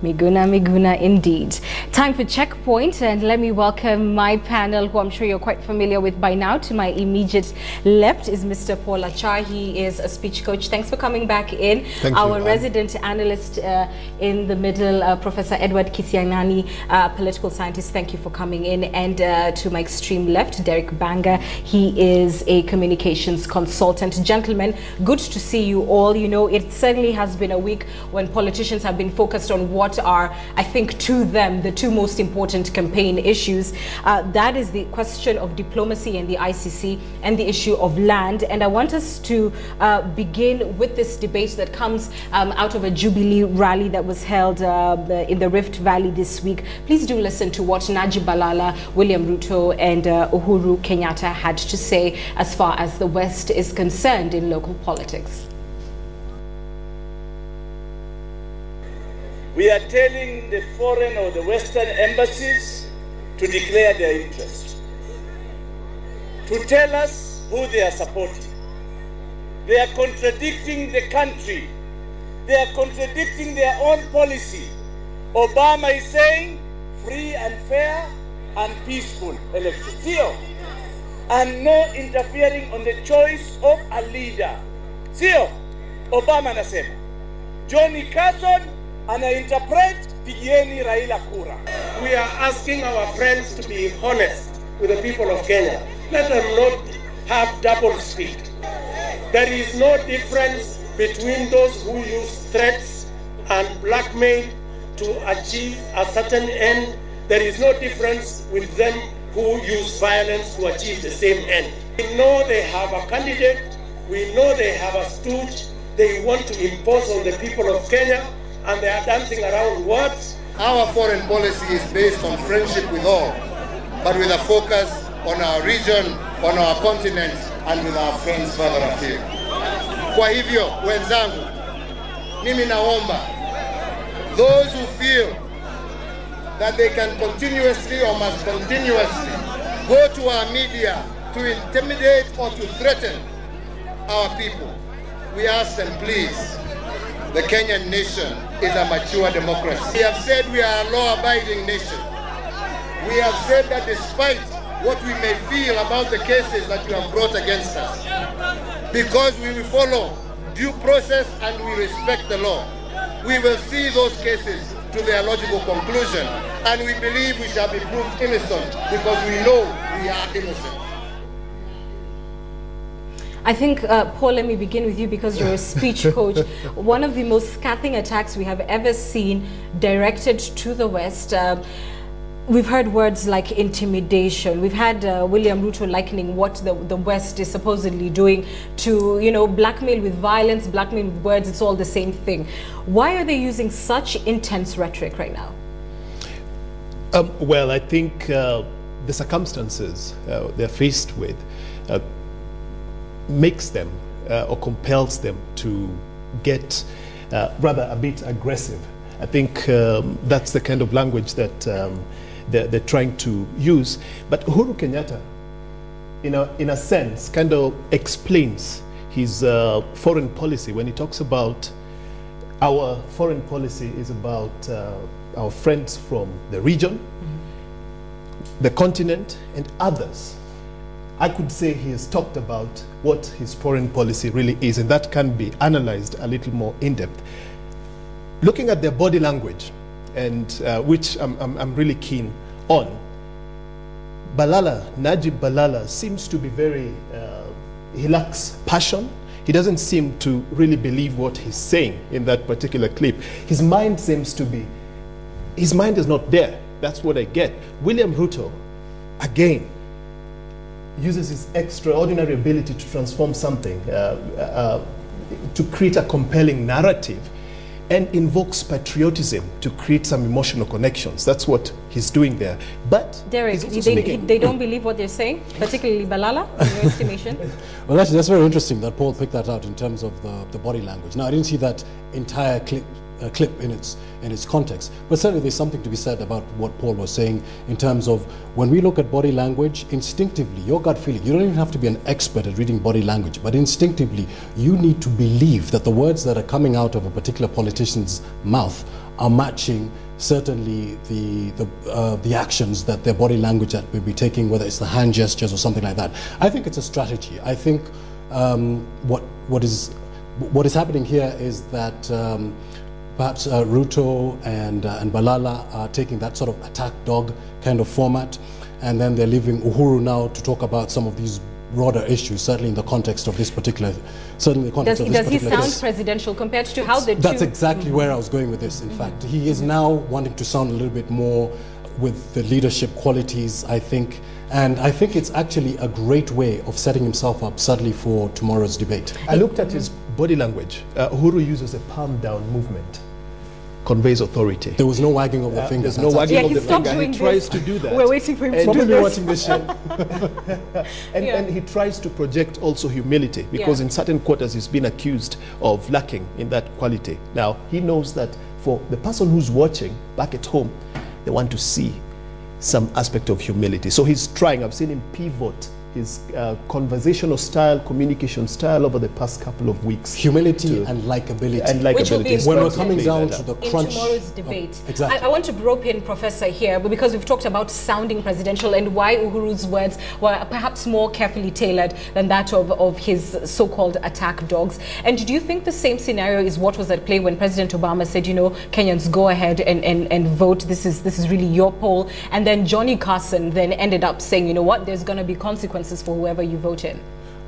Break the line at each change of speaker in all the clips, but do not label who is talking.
Miguna, Miguna indeed. Time for Checkpoint, and let me welcome my panel, who I'm sure you're quite familiar with by now. To my immediate left is Mr. Paul Achar. He is a speech coach. Thanks for coming back in.
Thank
Our
you,
resident analyst in the middle, Professor Edward Kisiangani, political scientist. Thank you for coming in. And to my extreme left, Derek Banga. He is a communications consultant. Gentlemen, good to see you all. You know, it certainly has been a week when politicians have been focused on what are, I think, to them, the two most important campaign issues. That is the question of diplomacy and the ICC and the issue of land. And I want us to begin with this debate that comes out of a Jubilee rally that was held in the Rift Valley this week. Please do listen to what Najib Balala, William Ruto and Uhuru Kenyatta had to say as far as the West is concerned in local politics.
We are telling the foreign or the Western embassies to declare their interest, to tell us who they are supporting. They are contradicting the country. They are contradicting their own policy. Obama is saying free and fair and peaceful elections, and no interfering on the choice of a leader. Obama anasema. Johnny Carson interpret pigieni Raila kura.
We are asking our friends to be honest with the people of Kenya. Let them not have double speak. There is no difference between those who use threats and blackmail to achieve a certain end. There is no difference with them who use violence to achieve the same end. We know they have a candidate. We know they have a stooge. They want to impose on the people of Kenya, and they are dancing around words.
Our foreign policy is based on friendship with all, but with a focus on our region, on our continent, and with our friends further afield. Kwa hivyo, wenzangu, mimi naomba, those who feel that they can continuously or must continuously go to our media to intimidate or to threaten our people, we ask them, please, the Kenyan nation is a mature democracy. We have said we are a law-abiding nation. We have said that despite what we may feel about the cases that you have brought against us, because we will follow due process and we respect the law, we will see those cases to their logical conclusion, and we believe we shall be proved innocent because we know we are innocent.
I think, Paul, let me begin with you because you're a speech coach. One of the most scathing attacks we have ever seen directed to the West. We've heard words like intimidation. We've had William Ruto likening what the West is supposedly doing to, you know, blackmail with violence, blackmail with words. It's all the same thing. Why are they using such intense rhetoric right now?
Well, I think the circumstances they're faced with makes them or compels them to get rather a bit aggressive. I think that's the kind of language that they're trying to use. But Uhuru Kenyatta, in a sense, kind of explains his foreign policy when he talks about our foreign policy is about our friends from the region, the continent, and others. I could say he has talked about what his foreign policy really is, and that can be analyzed a little more in depth. Looking at their body language, and which I'm really keen on, Najib Balala seems to be very, he lacks passion. He doesn't seem to really believe what he's saying in that particular clip. His mind seems to be, his mind is not there. That's what I get. William Ruto, again, uses his extraordinary ability to transform something, to create a compelling narrative, and invokes patriotism to create some emotional connections. That's what he's doing there. But
Derek, they don't believe what they're saying, particularly Balala, in your estimation?
Well, actually, that's very interesting that Paul picked that out in terms of the body language. Now, I didn't see that entire clip in its context, but certainly there's something to be said about what Paul was saying in terms of when we look at body language, instinctively, your gut feeling, you don't even have to be an expert at reading body language, but instinctively you need to believe that the words that are coming out of a particular politician's mouth are matching certainly the actions that their body language that will be taking, whether it's the hand gestures or something like that. I think it's a strategy. I think what is happening here is that perhaps Ruto and Balala are taking that sort of attack dog kind of format, and then they're leaving Uhuru now to talk about some of these broader issues, certainly in the context of this particular,
Does he sound presidential compared to how the two...
That's exactly where I was going with this, in fact. He is now wanting to sound a little bit more with the leadership qualities, I think, and I think it's actually a great way of setting himself up suddenly for tomorrow's debate.
I looked at his body language. Uhuru uses a palm down movement, conveys authority.
There was no wagging of the finger.
There's no wagging of the finger.
He
tries to do that.
We're waiting for him to do
probably
this.
watching the show. And he tries to project also humility, because in certain quarters he's been accused of lacking in that quality. Now, he knows that for the person who's watching back at home, they want to see some aspect of humility. So he's trying. I've seen him pivot his conversational style, communication style over the past couple of weeks.
Humility and likability.
Which will be
when we're coming down to the crunch.
In tomorrow's debate.
Exactly.
I want to rope in Professor here, but because we've talked about sounding presidential and why Uhuru's words were perhaps more carefully tailored than that of his so-called attack dogs. And do you think the same scenario is what was at play when President Obama said, you know, Kenyans, go ahead and vote. This is really your poll. And then Johnny Carson then ended up saying, you know what, there's going to be consequences for whoever you vote in.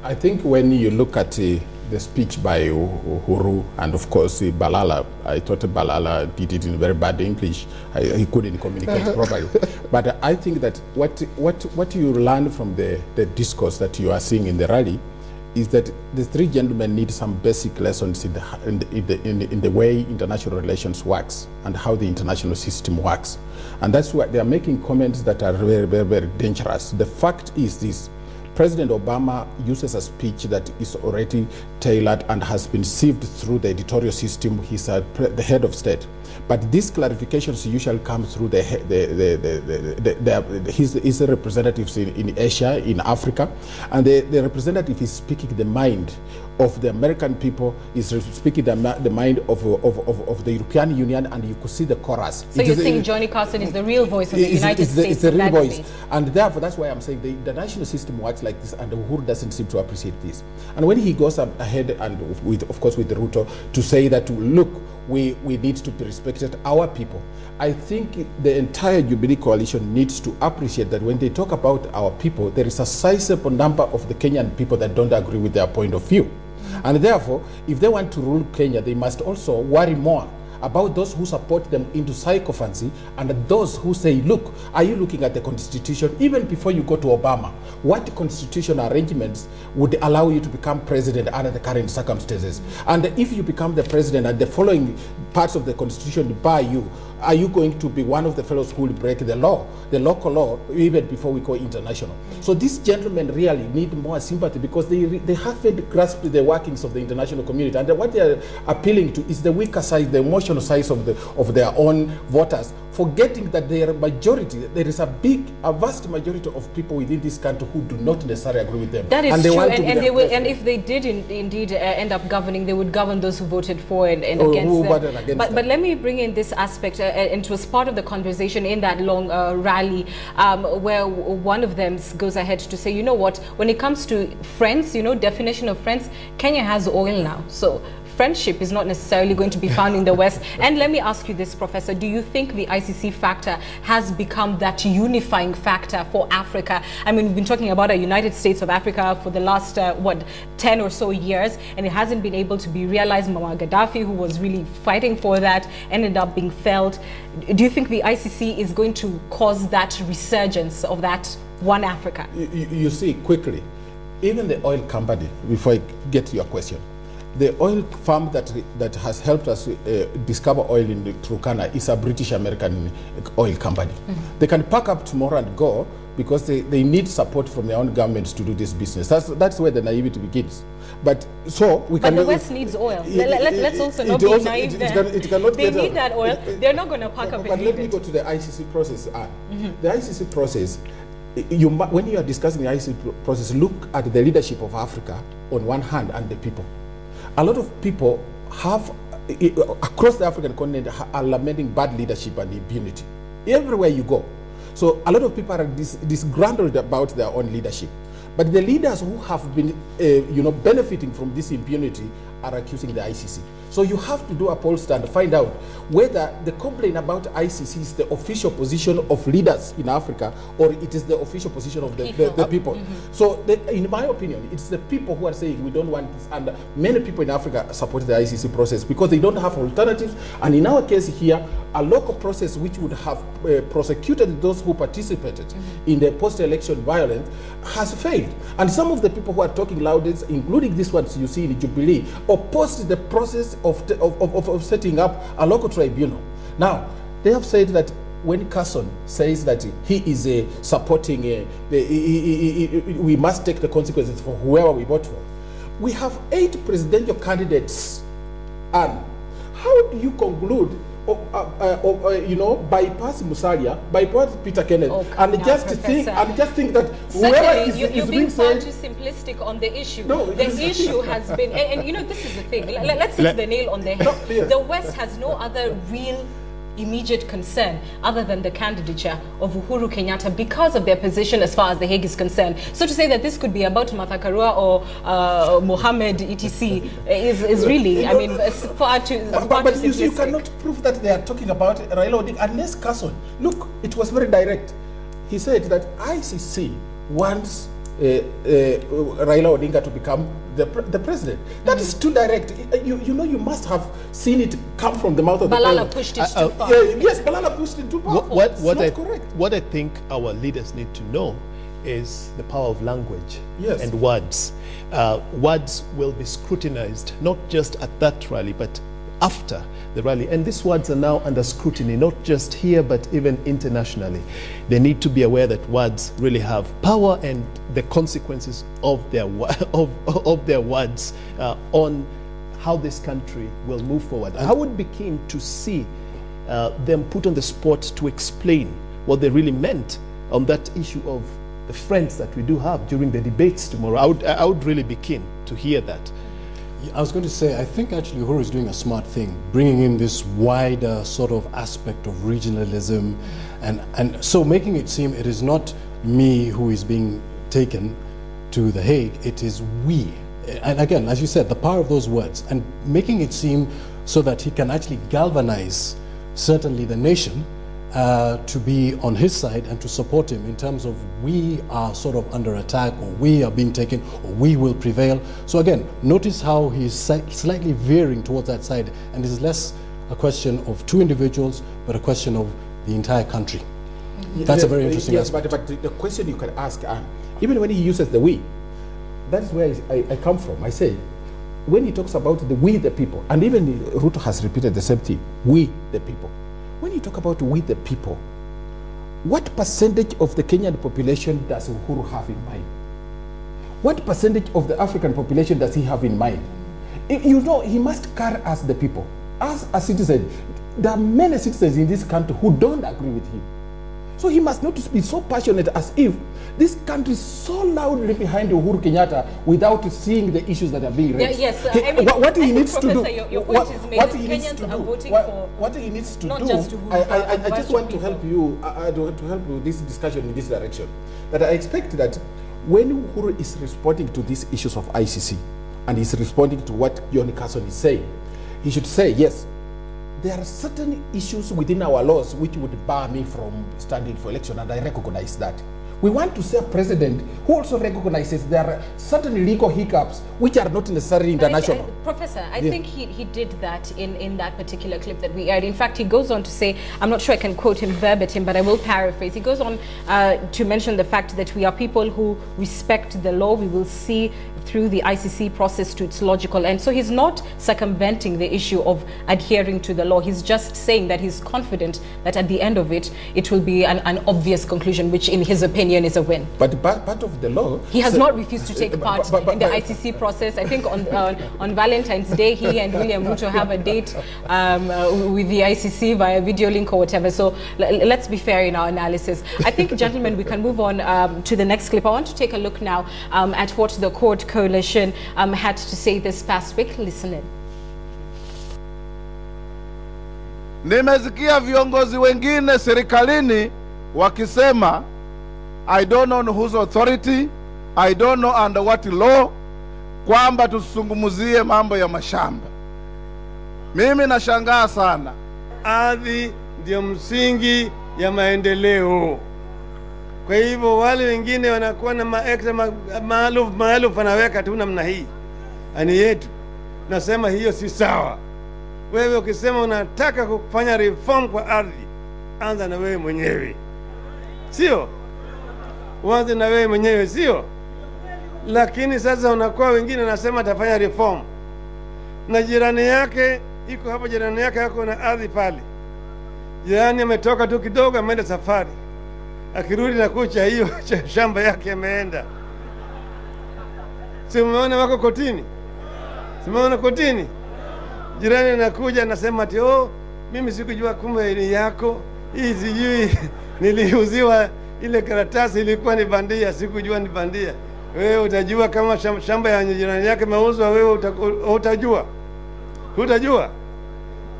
I think when you look at the speech by Uhuru and of course Balala, I thought Balala did it in very bad English. He couldn't communicate properly. But I think that what you learn from the discourse that you are seeing in the rally is that the three gentlemen need some basic lessons in the way international relations works and how the international system works. And that's why they are making comments that are very, very, very dangerous. The fact is this: President Obama uses a speech that is already tailored and has been sieved through the editorial system. He's the head of state. But these clarifications usually come through his representatives in Asia, in Africa, and the representative is speaking the mind of the American people, is speaking the mind of the European Union, and you could see the chorus.
So you're saying Johnny Carson is the real voice of the United States?
It's the real voice. And therefore, that's why I'm saying the international system works like this, and Uhuru doesn't seem to appreciate this. And when he goes ahead, and of course with the Ruto, to say that, look, we need to be respected, our people, I think the entire Jubilee coalition needs to appreciate that when they talk about our people, there is a sizable number of the Kenyan people that don't agree with their point of view. And therefore, if they want to rule Kenya, they must also worry more about those who support them into sycophancy and those who say, look, are you looking at the constitution? Even before you go to Obama, what constitutional arrangements would allow you to become president under the current circumstances? And if you become the president and the following parts of the constitution bar you, are you going to be one of the fellows who will break the law, the local law, even before we go international? So these gentlemen really need more sympathy, because they haven't grasped the workings of the international community. And what they are appealing to is the weaker side, the emotional side of their own voters, forgetting that their majority, there is a vast majority of people within this country who do not necessarily agree with them.
That is true, and if they did indeed end up governing, they would govern those who voted for and against them. But let me bring in this aspect, and it was part of the conversation in that long rally, where one of them goes ahead to say, you know what, when it comes to friends, you know, definition of friends, Kenya has oil now. So friendship is not necessarily going to be found in the West. And let me ask you this, Professor, do you think the ICC factor has become that unifying factor for Africa? I mean, we've been talking about a United States of Africa for the last, 10 or so years, and it hasn't been able to be realized. Muammar Gaddafi, who was really fighting for that, ended up being felled. Do you think the ICC is going to cause that resurgence of that one Africa?
You see, quickly, even the oil company, before I get to your question, the oil farm that has helped us discover oil in the Turkana is a British-American oil company. Mm-hmm. They can pack up tomorrow and go because they need support from their own governments to do this business. That's where the naivety begins. But so we can.
But the West needs oil. Let's also not be naive there. They need that oil. They're not going to pack up.
But let me go to the ICC process. The ICC process. When you are discussing the ICC process, look at the leadership of Africa on one hand and the people. A lot of people have across the African continent are lamenting bad leadership and impunity. Everywhere you go. So a lot of people are disgruntled about their own leadership. But the leaders who have been benefiting from this impunity are accusing the ICC. So you have to do a poll and find out whether the complaint about ICC is the official position of leaders in Africa or it is the official position of the people. So in my opinion, it's the people who are saying we don't want this, and many people in Africa support the ICC process because they don't have alternatives. And in our case here, a local process which would have prosecuted those who participated in the post-election violence has failed. And some of the people who are talking loudest, including these ones you see in Jubilee, opposed the process of setting up a local tribunal. Now, they have said that when Carson says that he is supporting, we must take the consequences for whoever we vote for. We have 8 presidential candidates, and how do you conclude bypass Musalia, bypass Peter Kenneth, and just think that whoever
you're being far too simplistic on the issue.
No,
the issue has been, and this is the thing. Let's hit the nail on the head. The West has no other real immediate concern other than the candidature of Uhuru Kenyatta because of their position as far as The Hague is concerned. So to say that this could be about Martha Karua or Mohammed etc. is really, I mean, far too
But you cannot prove that they are talking about Raila Odinga unless Carson. Look, it was very direct. He said that ICC wants Raila Odinga to become the president. That is too direct. You must have seen it come from the mouth of
Balala
the president.
pushed it too far.
Yes, Balala pushed it too far.
What I think our leaders need to know is the power of language and words. Words will be scrutinized, not just at that rally, but after the rally. And these words are now under scrutiny, not just here, but even internationally. They need to be aware that words really have power and the consequences of their words on how this country will move forward. I would be keen to see them put on the spot to explain what they really meant on that issue of the friends that we do have during the debates tomorrow. I would really be keen to hear that.
I was going to say, I think actually Uhuru is doing a smart thing, bringing in this wider sort of aspect of regionalism, and so making it seem it is not me who is being taken to The Hague, it is we. And again, as you said, the power of those words, and making it seem so that he can actually galvanize certainly the nation to be on his side and to support him in terms of we are sort of under attack, or we are being taken, or we will prevail. So again, notice how he's slightly veering towards that side, and it is less a question of 2 individuals, but a question of the entire country. That's a very interesting aspect.
But the question you can ask, even when he uses the we, that is where I come from. I say, when he talks about the we, the people, and even Ruto has repeated the same thing, we, the people. When you talk about we the people, what percentage of the Kenyan population does Uhuru have in mind? What percentage of the African population does he have in mind? He must carry us the people. As a citizen, there are many citizens in this country who don't agree with him. So he must not be so passionate as if this country is so loudly behind Uhuru Kenyatta without seeing the issues that are being raised. What he needs to do, what he needs to do, I just want to help you, to help with this discussion in this direction. That I expect that when Uhuru is responding to these issues of ICC, and is responding to what Johnny Carson is saying, he should say, yes, there are certain issues within our laws which would bar me from standing for election, and I recognize that. We want to see a president who also recognizes there are certain legal hiccups which are not necessarily international.
Professor, I think he did that in that particular clip that we aired. In fact, he goes on to say, I'm not sure I can quote him verbatim, but I will paraphrase. He goes on to mention the fact that we are people who respect the law. We will see through the ICC process to its logical end. So he's not circumventing the issue of adhering to the law. He's just saying that he's confident that at the end of it, it will be an obvious conclusion, which in his opinion is a win.
But part of the law...
He has not refused to take part in the ICC process. I think on Valentine's Day, he and William Ruto have a date with the ICC via video link or whatever. So let's be fair in our analysis. I think, gentlemen, we can move on to the next clip. I want to take a look now at what the Court Coalition had to say this past week. Listen in.
Nimesikia viongozi wengine serikalini wakisema I don't know on whose authority, I don't know under what law, kwamba tusungumuzie mambo ya mashamba. Mimi nashangaa sana.
Ardhi ndio msingi ya maendeleo. Kwa hivyo wale wengine wanakuwa na maextra maaluf wanaweka tu namna hii. Ani yetu. Nasema hiyo si sawa. Wewe ukisema unataka kufanya reform kwa ardhi, anza na wewe mwenyewe. Sio? Uanze na wewe mwenyewe, sio? Lakini sasa unakuwa wengine nasema atafanya reform. Na jirani yake iko hapo, jirani yake yako na ardhi pale. Jirani ametoka tu kidogo ameenda safari. Akirudi na kucha hiyo shamba yake ameenda. Si umeona wako kotini? Si umeona kotini? Jirani anakuja anasema ati mimi sikujua kumbe ni yako. Hii sijui niliuziwa ile karatasi ilikuwa ni bandia, sikujua ni bandia. Wewe utajua kama shamba ya jirani yake mauzwa, wewe utajua. Utajua.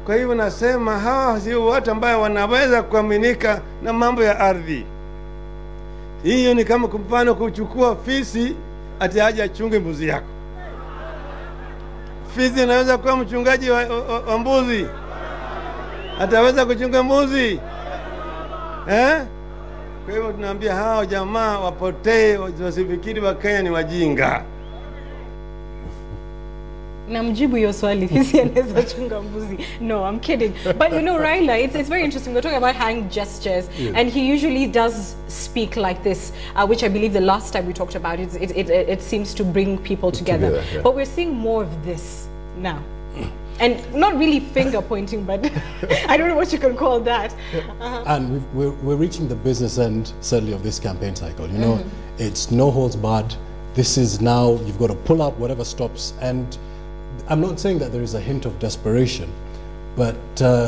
Kwa hivyo nasema hawa sio watu ambao wanaweza kuaminika na mambo ya ardhi. Hiyo ni kama kumfano kuchukua fisi ati aje achunge mbuzi yako. Fisi anaweza kuwa mchungaji wa mbuzi. Ataweza kuchunga mbuzi? Kwa hivyo tunaambia hao jamaa wapotee, wasifikiri wa Kenya ni wajinga.
Namjibu hiyo swali, fisi anaweza chunga mbuzi. No, I'm kidding. But you know, Raila, it's very interesting. We're talking about hand gestures, and he usually does speak like this, which I believe the last time we talked about it, it seems to bring people together. But we're seeing more of this now. And not really finger pointing, but I don't know what you can call that.
And we're reaching the business end, certainly, of this campaign cycle. You know, it's no holds barred. This is now, you've got to pull out whatever stops. And I'm not saying that there is a hint of desperation, but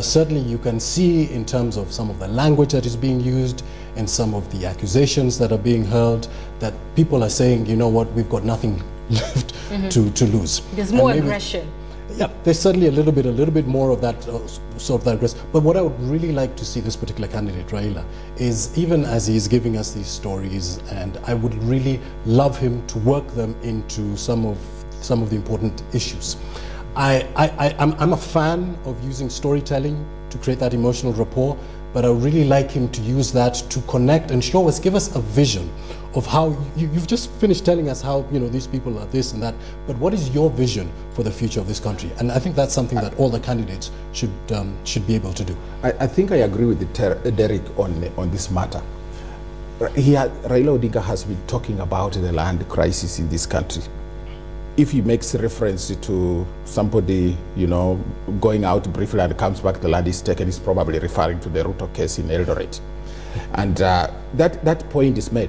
certainly you can see in terms of some of the language that is being used and some of the accusations that are being hurled, that people are saying, you know what, we've got nothing left to lose.
There's more aggression.
Yeah, there's certainly a little bit more of that sort of that aggression. But what I would really like to see this particular candidate, Raila, is even as he's giving us these stories, and I would really love him to work them into some of the important issues. I'm a fan of using storytelling to create that emotional rapport, but I would really like him to use that to connect and show us, give us a vision of how you've just finished telling us how, you know, these people are this and that, but what is your vision for the future of this country? And I think that's something that all the candidates should be able to do.
I think I agree with Derek on this matter. Raila Odinga has been talking about the land crisis in this country. If he makes reference to somebody, you know, going out briefly and comes back, the land is taken, he's probably referring to the Ruto case in Eldoret. And that point is made.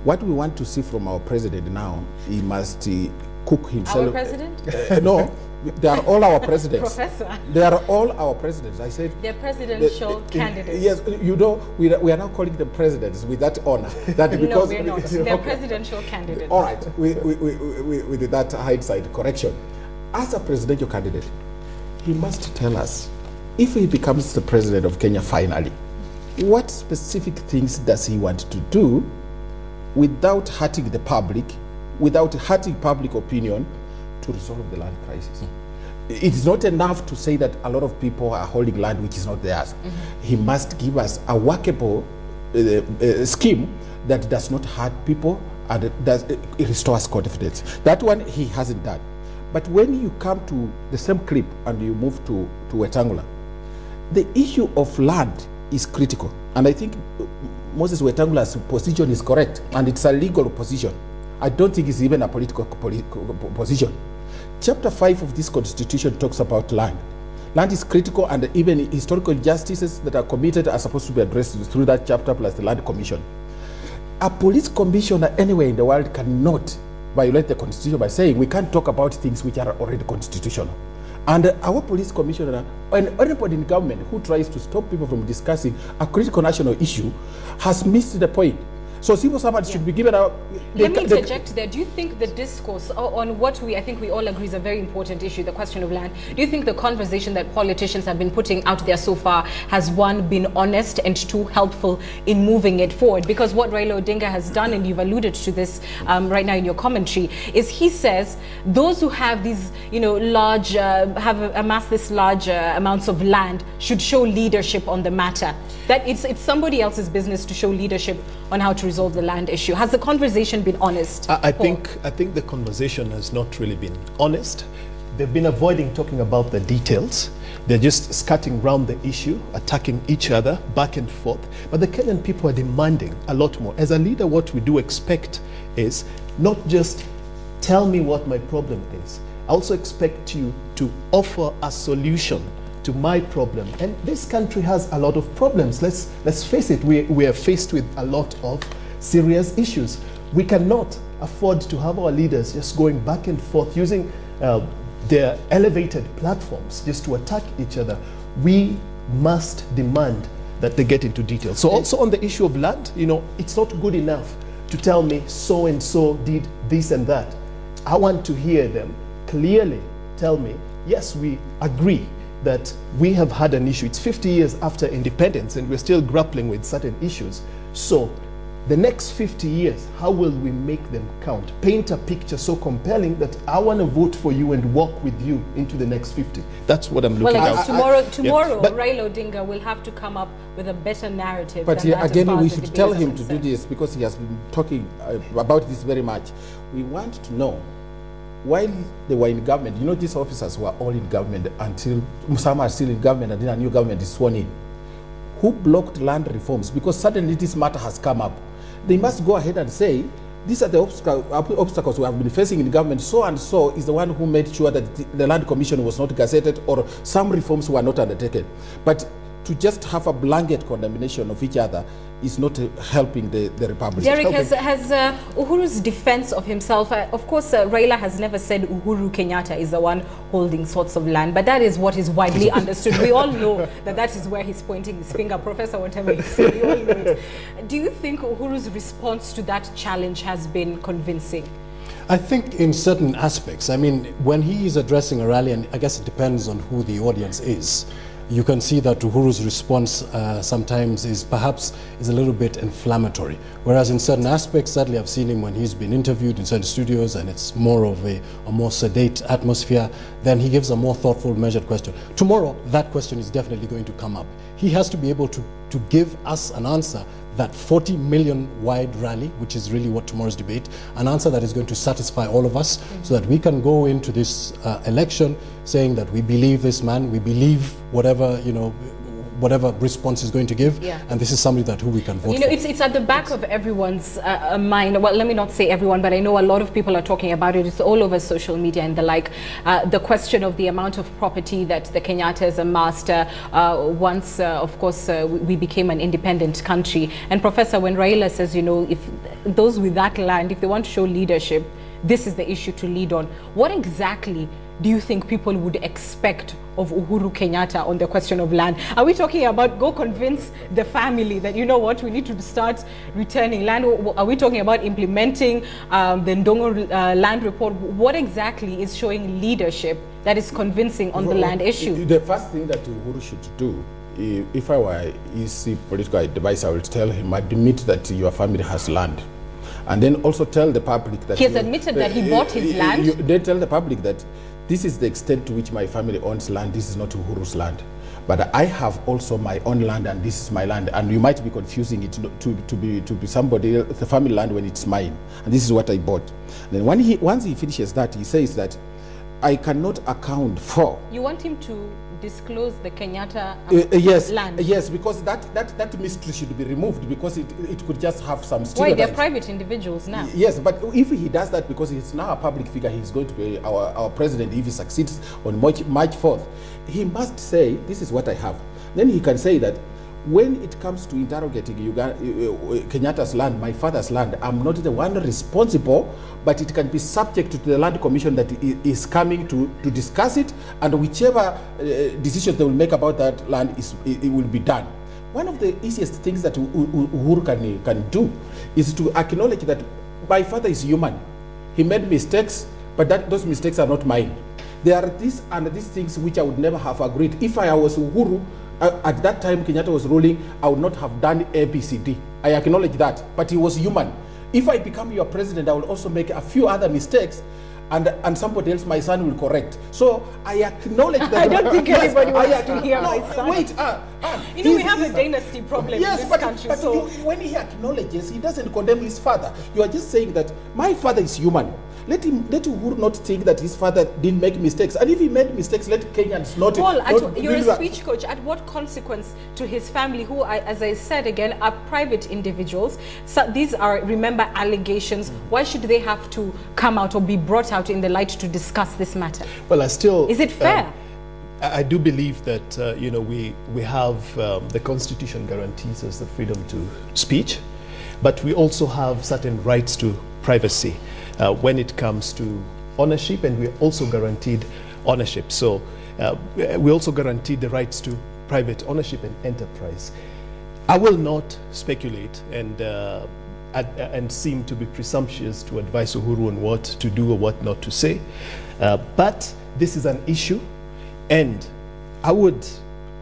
What we want to see from our president now, he must cook himself.
Our president?
No, they are all our presidents.
Professor.
They are all our presidents. I said.
They're presidential candidates.
Yes, you know, we are now calling them presidents with that honor. That because
no, we're not. They're presidential candidates.
All right, we did that hindsight correction. As a presidential candidate, he must tell us, if he becomes the president of Kenya finally, what specific things does he want to do without hurting the public, without hurting public opinion, to resolve the land crisis. It is not enough to say that a lot of people are holding land which is not theirs. He must give us a workable scheme that does not hurt people and does restores confidence. That one he hasn't done. But when you come to the same clip and you move to Wetangula, the issue of land is critical. And I think Moses Wetangula's position is correct, and it's a legal position. I don't think it's even a political position. Chapter 5 of this constitution talks about land. Land is critical, and even historical injustices that are committed are supposed to be addressed through that chapter plus the land commission. A police commissioner anywhere in the world cannot violate the constitution by saying we can't talk about things which are already constitutional. And our police commissioner and anybody in government who tries to stop people from discussing a critical national issue has missed the point. So civil servants should be given a...
Let me interject there. Do you think the discourse on what I think we all agree is a very important issue, the question of land, do you think the conversation that politicians have been putting out there so far has, one, been honest, and two, helpful in moving it forward? Because what Raila Odinga has done, and you've alluded to this right now in your commentary, is he says those who have these, large, have amassed this large amounts of land should show leadership on the matter. That it's somebody else's business to show leadership on how to resolve the land issue. Has the conversation been honest?
I think the conversation has not really been honest. They've been avoiding talking about the details. They're just skirting around the issue, attacking each other back and forth. But the Kenyan people are demanding a lot more. As a leader, what we do expect is not just tell me what my problem is. I also expect you to offer a solution to my problem. And this country has a lot of problems. Let's face it, we are faced with a lot of serious issues. We cannot afford to have our leaders just going back and forth using their elevated platforms just to attack each other. We must demand that they get into detail. So also on the issue of land, it's not good enough to tell me so and so did this and that. I want to hear them clearly tell me, yes, we agree that we have had an issue. It's 50 years after independence and we're still grappling with certain issues. So the next 50 years, how will we make them count? Paint a picture so compelling that I want to vote for you and walk with you into the next 50. That's what I'm looking at.
Tomorrow, Raila Odinga will have to come up with a better narrative.
But again, we should tell him to do this because he has been talking about this very much. We want to know, while they were in government, these officers were all in government until some are still in government and then a new government is sworn in. Who blocked land reforms? Because suddenly this matter has come up. They must go ahead and say, these are the obstacles we have been facing in government. So and so is the one who made sure that the land commission was not gazetted or some reforms were not undertaken. But to just have a blanket condemnation of each other is not helping the Republic.
Derek, has Uhuru's defense of himself, of course, Raila has never said Uhuru Kenyatta is the one holding sorts of land, but that is what is widely understood. We all know that is where he's pointing his finger, Professor, whatever he said, we all know it. Do you think Uhuru's response to that challenge has been convincing?
I think in certain aspects. I mean, when he is addressing a rally, and I guess it depends on who the audience is, you can see that Uhuru's response sometimes is a little bit inflammatory. Whereas in certain aspects, sadly, I've seen him when he's been interviewed in certain studios and it's more of a more sedate atmosphere, then he gives a more thoughtful, measured question. Tomorrow, that question is definitely going to come up. He has to be able to give us an answer, that 40 million wide rally, which is really what tomorrow's debate, an answer that is going to satisfy all of us so that we can go into this election saying that we believe this man, we believe whatever, whatever response is going to give, and this is somebody who we can vote for.
It's at the back of everyone's mind. Well, let me not say everyone, but I know a lot of people are talking about it. It's all over social media and the like. The question of the amount of property that the Kenyatas amassed once, of course, we became an independent country. And Professor, when Raila says, if those with that land, if they want to show leadership, this is the issue to lead on. What exactly do you think people would expect of Uhuru Kenyatta on the question of land? Are we talking about go convince the family that, we need to start returning land? Are we talking about implementing the Ndongo land report? What exactly is showing leadership that is convincing on the land issue?
The first thing that Uhuru should do, if I were his political advisor, I would tell him, admit that your family has land. And then also tell the public that...
He has admitted that he bought his land?
Then tell the public that this is the extent to which my family owns land. This is not Uhuru's land. But I have also my own land and this is my land. And you might be confusing it to be somebody else, the family land when it's mine. And this is what I bought. Then once he finishes that, he says that I cannot account for...
You want him to disclose the Kenyatta land?
Yes, because that mystery should be removed because it could just have some stereotypes.
Why, they're private individuals now?
Yes, but if he does that because he's now a public figure, he's going to be our president if he succeeds on March 4th, he must say, this is what I have. Then he can say that when it comes to interrogating Kenyatta's land, my father's land, I'm not the one responsible, but it can be subject to the land commission that is coming to discuss it, and whichever decisions they will make about that land it will be done. one of the easiest things that Uhuru can do is to acknowledge that my father is human. He made mistakes, but those mistakes are not mine. There are these and these things which I would never have agreed. If I was Uhuru, at that time Kenyatta was ruling, I would not have done ABCD. I acknowledge that, but he was human. If I become your president, I will also make a few other mistakes, and somebody else, my son, will correct. So I acknowledge that.
I don't think anybody wants to hear my son.
Wait,
you know, we have a dynasty problem
yes,
in this country. So
when he acknowledges, he doesn't condemn his father. You are just saying that my father is human. Let Uhuru not think that his father didn't make mistakes. And if he made mistakes, let Kenyans not.
Paul, you're a speech coach. At what consequence to his family, who, as I said again, are private individuals? So these are, remember, allegations. Why should they have to come out or be brought out in the light to discuss this matter?
Well, is
it fair?
I do believe that you know, we have the Constitution guarantees us the freedom to speech, but we also have certain rights to privacy when it comes to ownership, and we're also guaranteed ownership. So we also guaranteed the rights to private ownership and enterprise. I will not speculate and seem to be presumptuous to advise Uhuru on what to do or what not to say, but this is an issue, and I would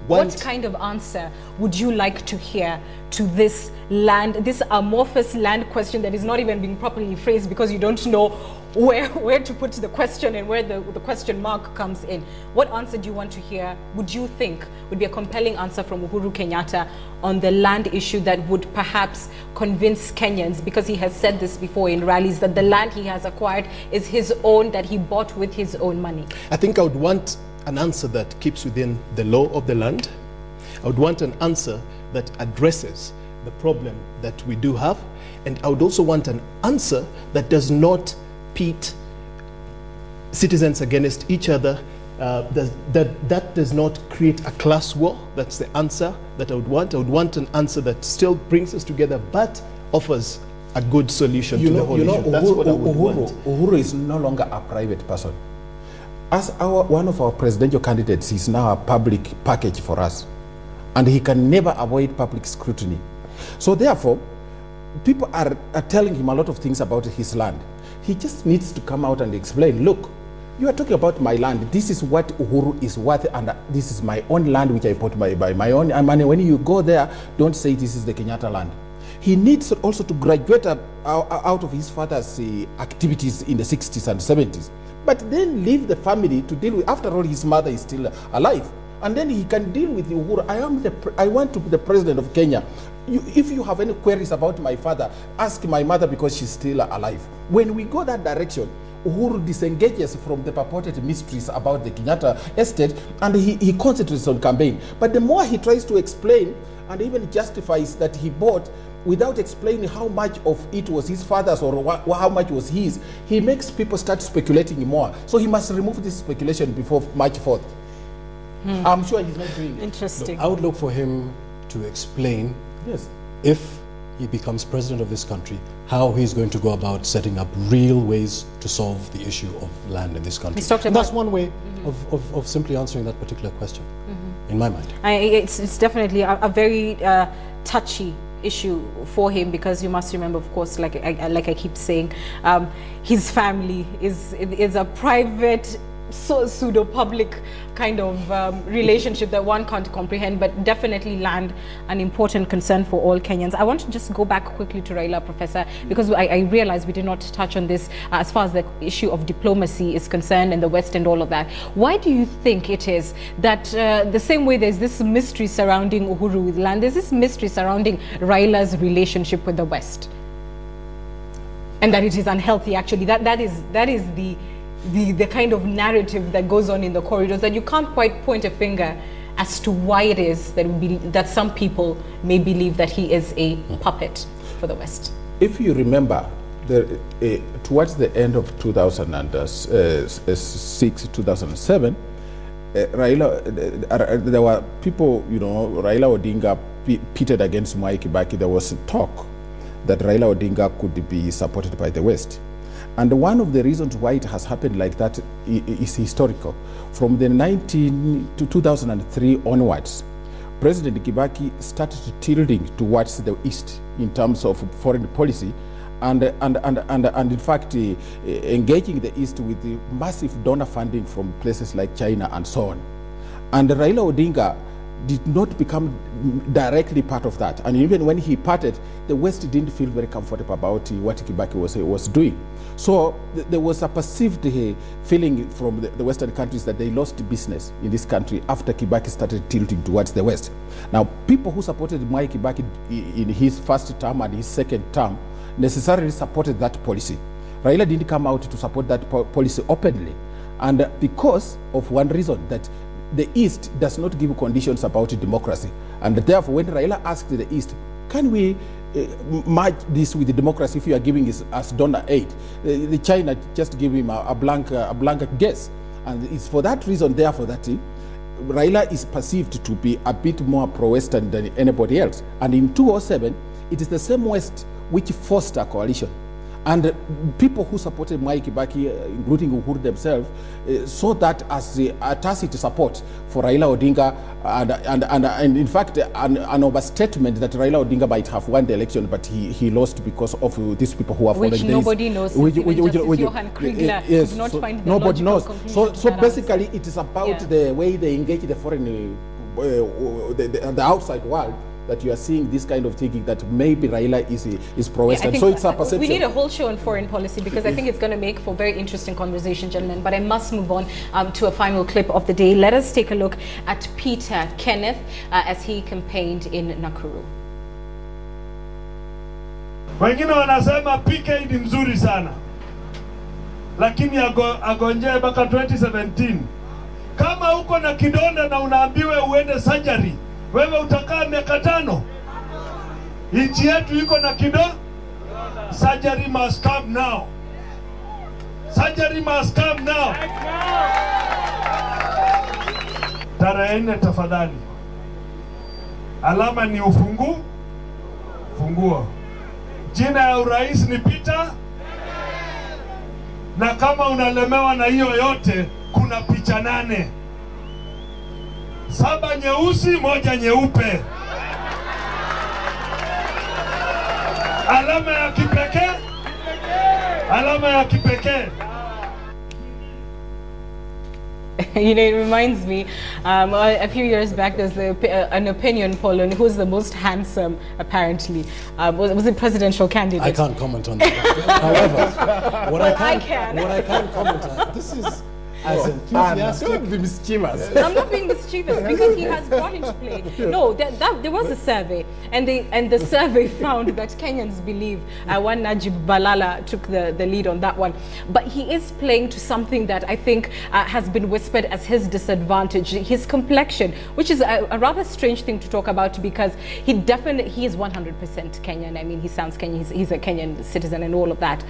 want...
What kind of answer would you like to hear to this amorphous land question that is not even being properly phrased because you don't know where to put the question and where the question mark comes in? What answer do you want to hear, would you think would be a compelling answer from Uhuru Kenyatta on the land issue that would perhaps convince Kenyans, because he has said this before in rallies, that the land he has acquired is his own, that he bought with his own money?
I think I would want an answer that keeps within the law of the land. I would want an answer that addresses the problem that we do have, and I would also want an answer that does not pit citizens against each other, that does not create a class war. That's the answer that I would want. I would want an answer that still brings us together but offers a good solution to the whole issue. That's what I would want.
Uhuru is no longer a private person. As one of our presidential candidates, he's now a public package for us, and he can never avoid public scrutiny. So therefore, people are telling him a lot of things about his land. He just needs to come out and explain, look, you are talking about my land. This is what Uhuru is worth, and this is my own land which I bought by my own money. When you go there, don't say this is the Kenyatta land. He needs also to graduate out of his father's activities in the 60s and 70s. But then leave the family to deal with. After all, his mother is still alive, and then he can deal with Uhuru. I want to be the president of Kenya. If you have any queries about my father, ask my mother because she's still alive. When we go that direction, Uhuru disengages from the purported mysteries about the Kenyatta estate, and he concentrates on campaign. But the more he tries to explain and even justifies that he bought without explaining how much of it was his father's or how much was his, he makes people start speculating more. So he must remove this speculation before March 4th. I'm sure he's not doing it.
Interesting.
I would look for him to explain,
yes,
if he becomes president of this country, how he's going to go about setting up real ways to solve the issue of land in this country. And that's one way of simply answering that particular question, in my mind.
It's definitely a very touchy issue for him, because you must remember, of course, like I keep saying, his family is a private, pseudo-public kind of relationship that one can't comprehend, but definitely land an important concern for all Kenyans. I want to just go back quickly to Raila, Professor, because I realize we did not touch on this as far as the issue of diplomacy is concerned in the West and all of that. Why do you think it is that the same way there's this mystery surrounding Uhuru with land, there's this mystery surrounding Raila's relationship with the West, and that it is unhealthy? Actually, that is the kind of narrative that goes on in the corridors, that you can't quite point a finger as to why it is that some people may believe that he is a puppet for the West.
If you remember, towards the end of 2006, 2007, Raila, there were people, Raila Odinga pitted against Mwai Kibaki. There was talk that Raila Odinga could be supported by the West. And one of the reasons why it has happened like that is historical. From the 2003 onwards, President Kibaki started tilting towards the East in terms of foreign policy, and in fact engaging the East with the massive donor funding from places like China and so on. And Raila Odinga did not become directly part of that. And even when he parted, the West didn't feel very comfortable about what Kibaki was doing. So there was a perceived feeling from the Western countries that they lost business in this country after Kibaki started tilting towards the West. Now, people who supported Mwai Kibaki in his first term and his second term necessarily supported that policy. Raila didn't come out to support that policy openly, and because of one reason, that the East does not give conditions about democracy. And therefore, when Raila asked the East, can we merge this with the democracy if you are giving us donor aid, the China just give him a blank guess. And it's for that reason, therefore, that Raila is perceived to be a bit more pro-Western than anybody else. And in 2007, it is the same West which forced a coalition. And people who supported Mwai Kibaki, including Uhuru themselves, saw that as a tacit support for Raila Odinga, and in fact an overstatement that Raila Odinga might have won the election, but he lost because of these people who are following this.
Which nobody knows. Johan Kriegler
yes,
could not
so
find the
nobody knows.
conclusion
So
to that
basically,
answer.
it is about the way they engage the foreign, the outside world, that you are seeing this kind of thinking that maybe Raila is pro-Western.
Yeah,
so it's a perception.
We need a whole show on foreign policy because I think it's going to make for very interesting conversation, gentlemen. But I must move on to a final clip of the day. Let us take a look at Peter Kenneth as he campaigned in Nakuru.
Wengine wanasema PK ni mzuri sana, lakini agonjee mpaka 2017. Kama uko na kidonda na unaambiwe uende surgery, wewe utakaa miaka 5? Nchi yetu iko na kidonda. Surgery must come now. Surgery must come now. Tarehe 4 tafadhali. Alama ni funguo. Jina ya urais ni Peter. Na kama unalemewa na hiyo yote, kuna picha 8. 7 nyeusi, 1 nyeupe. Alama ya kipekee. Alama ya kipekee.
You know, it reminds me, a few years back, there's an opinion poll on who's the most handsome, apparently. Was it presidential candidate?
I can't comment on that. However, what I can comment on, this is as enthusiastic.
Don't be mischievous.
I'm not being mischievous because he has brought into play. No, there was a survey, and the survey found that Kenyans believe one Najib Balala took the lead on that one. But he is playing to something that I think has been whispered as his disadvantage, his complexion, which is a rather strange thing to talk about because he is 100% Kenyan. I mean, he sounds Kenyan. He's a Kenyan citizen and all of that.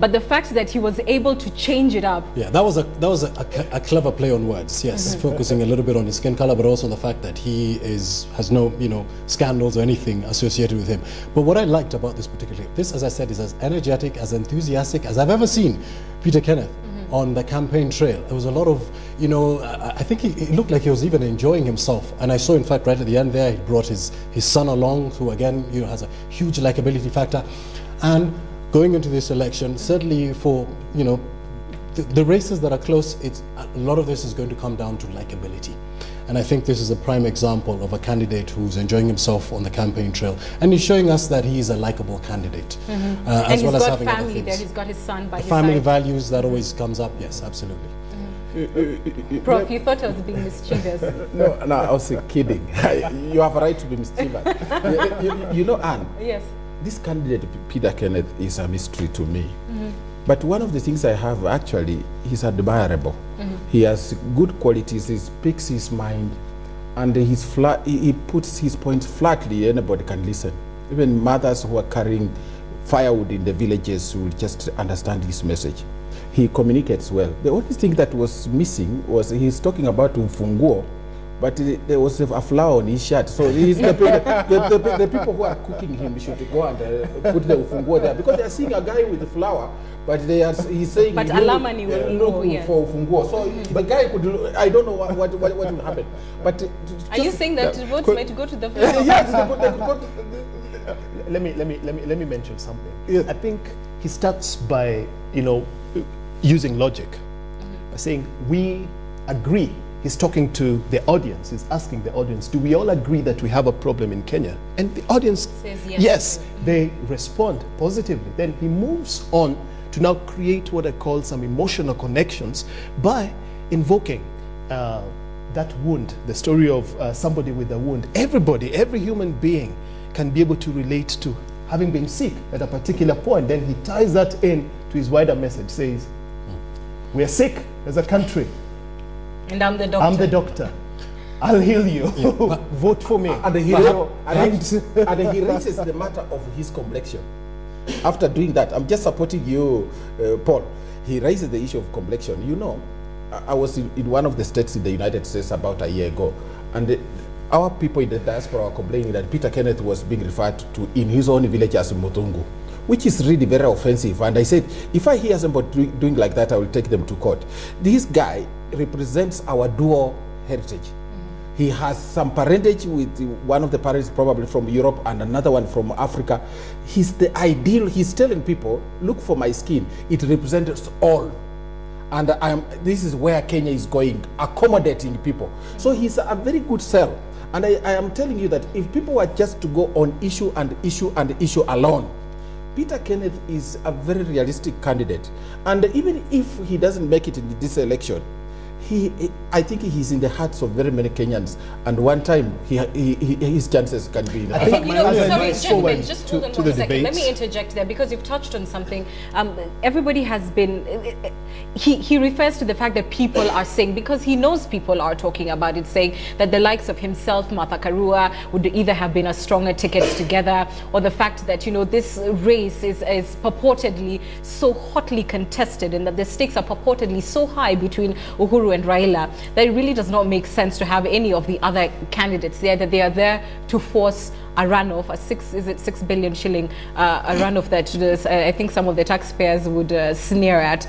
But the fact that he was able to change it up.
Yeah, that was a clever play on words, yes, focusing a little bit on his skin color, but also on the fact that he has no, scandals or anything associated with him. But what I liked about this particular clip, this, as I said, is as energetic, as enthusiastic as I've ever seen Peter Kenneth on the campaign trail. There was a lot of, I think he looked like he was even enjoying himself. And I saw, in fact, right at the end there, he brought his son along, who again, has a huge likability factor. And going into this election, certainly for, the races that are close, a lot of this is going to come down to likability. And I think this is a prime example of a candidate who's enjoying himself on the campaign trail. And he's showing us that he is a likable candidate. As well as having
family there, he's got his son by his
family
side.
Values, that always comes up, yes, absolutely.
Prof, you thought I was being mischievous.
No, I was kidding. You have a right to be mischievous. Anne.
Yes.
This candidate, Peter Kenneth, is a mystery to me. But one of the things I have, actually, he's admirable. He has good qualities, he speaks his mind, and he puts his points flatly, anybody can listen. Even mothers who are carrying firewood in the villages will just understand his message. He communicates well. The only thing that was missing was he's talking about ufunguo, but there was a flower on his shirt. So he's the people who are cooking him should go and put the ufunguo there, because they are seeing a guy with the flower, but he's saying,
but Alamani will
look
yes.
for ufunguo. So the guy could, I don't know what will happen. But
are you saying that votes might go to the flower?
Yes, they could go to
let me mention something. Yes. I think he starts by using logic, by saying we agree. He's talking to the audience. He's asking the audience, do we all agree that we have a problem in Kenya? And the audience
says yes.
Yes, they respond positively. Then he moves on to now create what I call some emotional connections by invoking that wound, the story of somebody with a wound. Every human being can be able to relate to having been sick at a particular point. Then he ties that in to his wider message, says, we are sick as a country.
And I'm the doctor.
I'm the doctor. I'll heal you. Yeah. Vote for me.
And he raises the matter of his complexion. After doing that, I'm just supporting you, Paul. He raises the issue of complexion. I was in one of the states in the United States about a year ago, and our people in the diaspora were complaining that Peter Kenneth was being referred to in his own village as Mutungu, which is really very offensive. And I said, if I hear somebody doing like that, I will take them to court. This guy represents our dual heritage. Mm-hmm. He has some parentage with one of the parents probably from Europe and another one from Africa. He's the ideal. He's telling people, look for my skin. It represents all. And this is where Kenya is going, accommodating people. Mm-hmm. So he's a very good sell. And I am telling you that if people were just to go on issue and issue and issue alone, Peter Kenneth is a very realistic candidate. And even if he doesn't make it in this election, I think he's in the hearts of very many Kenyans. And one time, his chances can be in the
I think, sorry, just hold on 1 second. Let me interject there, because you've touched on something. Everybody has been, he refers to the fact that people are saying, because he knows people are talking about it, saying that the likes of himself, Martha Karua, would either have been a stronger ticket together, or the fact that, this race is purportedly so hotly contested, and that the stakes are purportedly so high between Uhuru and Raila, that it really does not make sense to have any of the other candidates there, that they are there to force a runoff, a 6 billion shilling a runoff that I think some of the taxpayers would sneer at.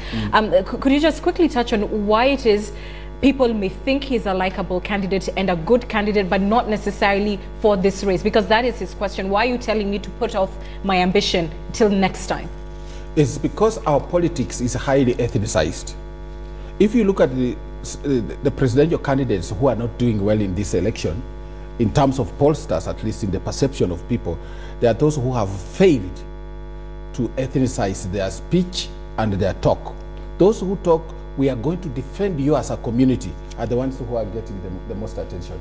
Could you just quickly touch on why it is people may think he's a likable candidate and a good candidate, but not necessarily for this race? Because that is his question. Why are you telling me to put off my ambition till next time?
It's because our politics is highly ethnicized. If you look at the presidential candidates who are not doing well in this election, in terms of pollsters, at least in the perception of people, there are those who have failed to ethnicize their speech and their talk. Those who talk, we are going to defend you as a community, are the ones who are getting the most attention.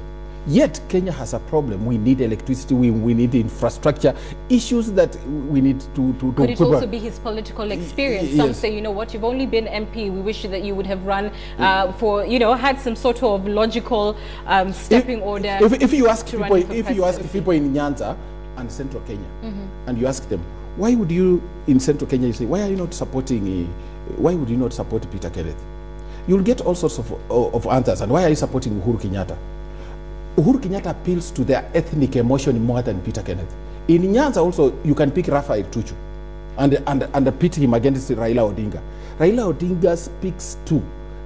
Yet Kenya has a problem. We need electricity, we need infrastructure, issues that we need to
Could it also be his political experience? Yes. Some say, you know what, you've only been MP, we wish that you would have run for, had some sort of logical stepping order.
If you ask people in Nyanza and Central Kenya, and you ask them, why would you, in Central Kenya, you say, why are you not supporting, why would you not support Peter Kenneth? You'll get all sorts of answers. And why are you supporting Uhuru Kenyatta? Uhuru Kenyatta appeals to their ethnic emotion more than Peter Kenneth. In Nyanza also, you can pick Raphael Tuju and pit him against Raila Odinga. Raila Odinga speaks to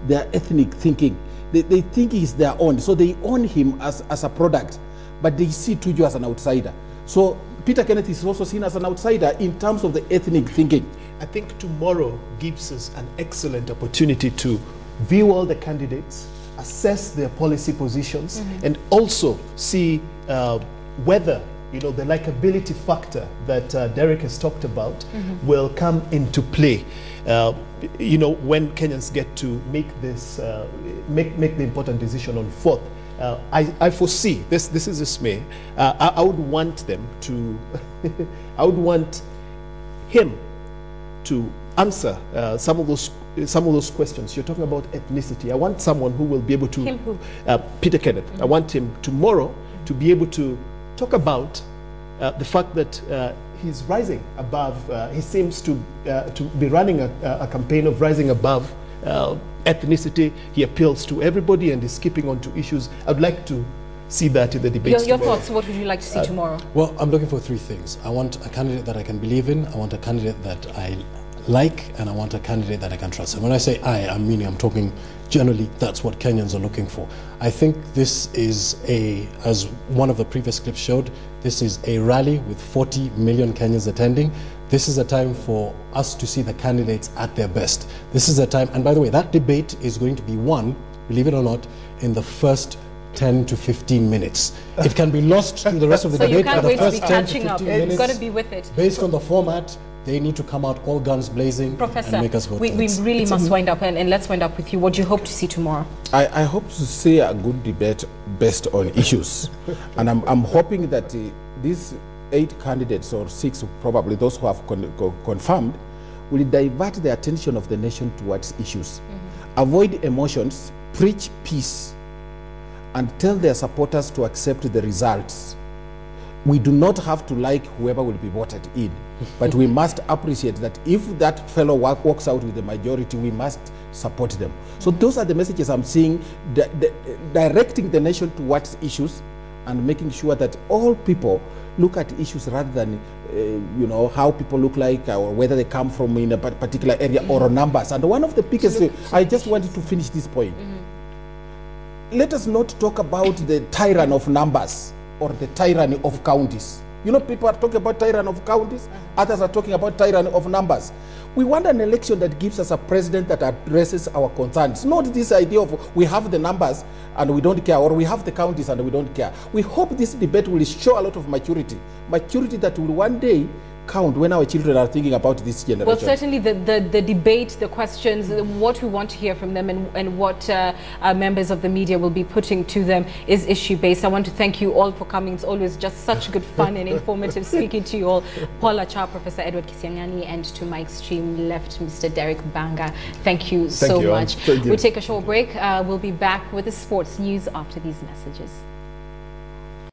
their ethnic thinking. They think he's their own, so they own him as a product, but they see Tuju as an outsider. So Peter Kenneth is also seen as an outsider in terms of the ethnic thinking.
I think tomorrow gives us an excellent opportunity to view all the candidates, assess their policy positions, and also see whether the likability factor that Derek has talked about will come into play. When Kenyans get to make this make the important decision on 4th. I foresee this is just me. I would want them to I would want him to answer some of those questions. You're talking about ethnicity. I want someone who will be able to Peter Kenneth. I want him tomorrow to be able to talk about the fact that he's rising above. He seems to be running a campaign of rising above ethnicity. He appeals to everybody and is keeping on to issues. I'd like to see that in the debates
Your
tomorrow.
thoughts, what would you like to see tomorrow?
Well, I'm looking for three things. I want a candidate that I can believe in, I want a candidate that I like, and I want a candidate that I can trust. And when I say I'm talking generally, that's what Kenyans are looking for. I think this is as one of the previous clips showed, this is a rally with 40 million Kenyans attending. This is a time for us to see the candidates at their best. This is a time, and by the way, that debate is going to be won, believe it or not, in the first 10 to 15 minutes. It can be lost to the rest of the
So
debate.
you can't
but
wait
the
to be
first 10
catching
to
up.
15
You've
minutes,
got to be with it.
based on the format, they need to come out all guns blazing
Professor,
and make us vote.
we really must wind up, and let's wind up with you. What do you hope to see tomorrow?
I hope to see a good debate based on issues. And I'm hoping that these 8 candidates, or 6 probably, those who have confirmed, will divert the attention of the nation towards issues. Avoid emotions, preach peace, and tell their supporters to accept the results. We do not have to like whoever will be voted in, but we must appreciate that if that fellow walks out with the majority, we must support them. So those are the messages I'm seeing, directing the nation towards issues and making sure that all people look at issues rather than how people look like or whether they come from in a particular area or numbers. And one of the biggest, I just wanted to finish this point. Let us not talk about the tyranny of numbers or the tyranny of counties. People are talking about tyranny of counties, others are talking about tyranny of numbers. We want an election that gives us a president that addresses our concerns, not this idea of we have the numbers and we don't care, or we have the counties and we don't care. We hope this debate will show a lot of maturity that will one day count when our children are thinking about this generation.
Well, certainly the debate, the questions, what we want to hear from them, and what members of the media will be putting to them is issue-based. I want to thank you all for coming. It's always just such good fun and informative speaking to you all. Paul Achar, Professor Edward Kisiangani, and to my extreme left, Mr. Derek Banga. Thank you so much.
Thank you.
We'll take a short break. We'll be back with the sports news after these messages.